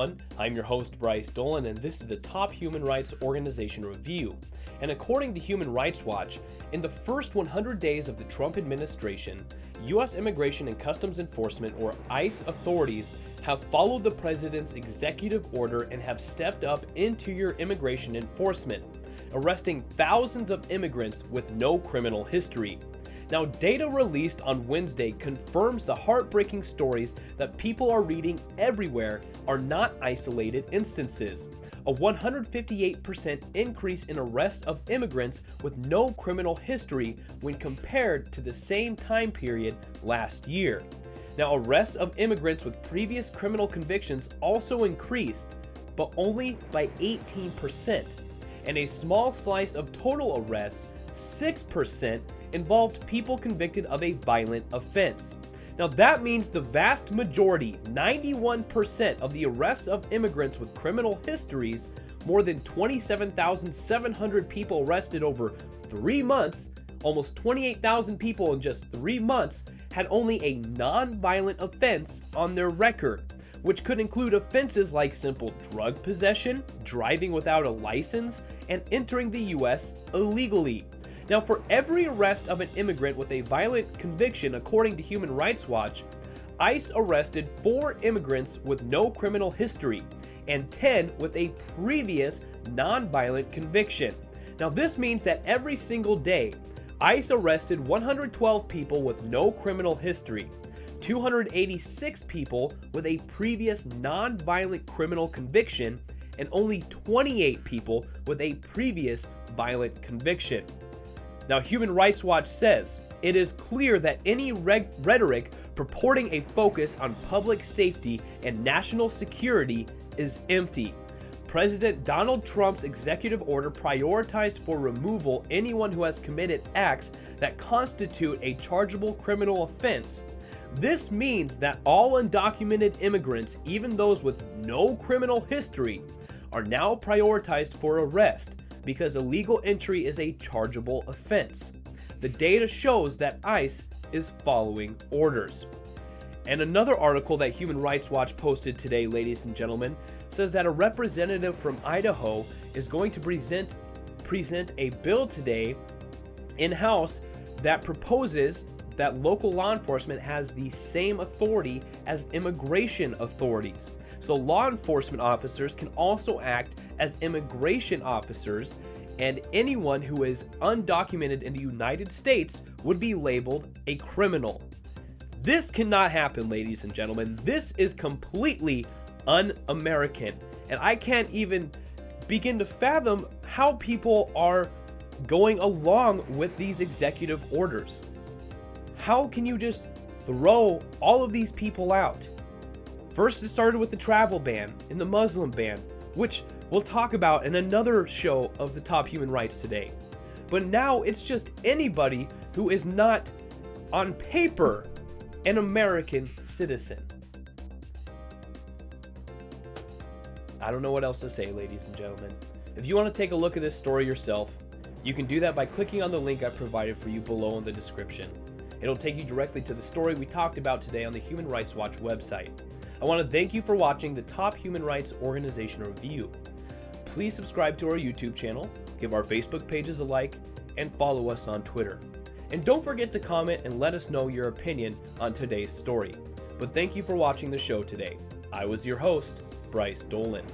everyone. I'm your host, Bryce Dolan, and this is the Top Human Rights Organization Review. And according to Human Rights Watch, in the first 100 days of the Trump administration, U.S. Immigration and Customs Enforcement, or ICE authorities, have followed the president's executive order and have stepped up interior immigration enforcement, arresting thousands of immigrants with no criminal history. Now, data released on Wednesday confirms the heartbreaking stories that people are reading everywhere are not isolated instances. A 158% increase in arrests of immigrants with no criminal history when compared to the same time period last year. Now, arrests of immigrants with previous criminal convictions also increased, but only by 18%. And a small slice of total arrests, 6%, involved people convicted of a violent offense. Now that means the vast majority, 91% of the arrests of immigrants with criminal histories, more than 27,700 people arrested over 3 months, almost 28,000 people in just 3 months, had only a non-violent offense on their record, which could include offenses like simple drug possession, driving without a license, and entering the U.S. illegally. Now, for every arrest of an immigrant with a violent conviction, according to Human Rights Watch, ICE arrested 4 immigrants with no criminal history and 10 with a previous non-violent conviction. Now, this means that every single day, ICE arrested 112 people with no criminal history, 286 people with a previous non-violent criminal conviction, and only 28 people with a previous violent conviction. Now, Human Rights Watch says, it is clear that any rhetoric purporting a focus on public safety and national security is empty. President Donald Trump's executive order prioritized for removal anyone who has committed acts that constitute a chargeable criminal offense. This means that all undocumented immigrants, even those with no criminal history, are now prioritized for arrest, because illegal entry is a chargeable offense. The data shows that ICE is following orders. And another article that Human Rights Watch posted today, ladies and gentlemen, says that a representative from Idaho is going to present a bill today in-house that proposes that local law enforcement has the same authority as immigration authorities. So law enforcement officers can also act as immigration officers, and anyone who is undocumented in the United States would be labeled a criminal. This cannot happen, ladies and gentlemen. This is completely un-American, and I can't even begin to fathom how people are going along with these executive orders. How can you just throw all of these people out? First, it started with the travel ban and the Muslim ban, which we'll talk about in another show of the Top Human Rights today. But now it's just anybody who is not, on paper, an American citizen. I don't know what else to say, ladies and gentlemen. If you want to take a look at this story yourself, you can do that by clicking on the link I provided for you below in the description. It'll take you directly to the story we talked about today on the Human Rights Watch website. I want to thank you for watching the Top Human Rights Organization Review. Please subscribe to our YouTube channel, give our Facebook pages a like, and follow us on Twitter. And don't forget to comment and let us know your opinion on today's story. But thank you for watching the show today. I was your host, Bryce Dolan.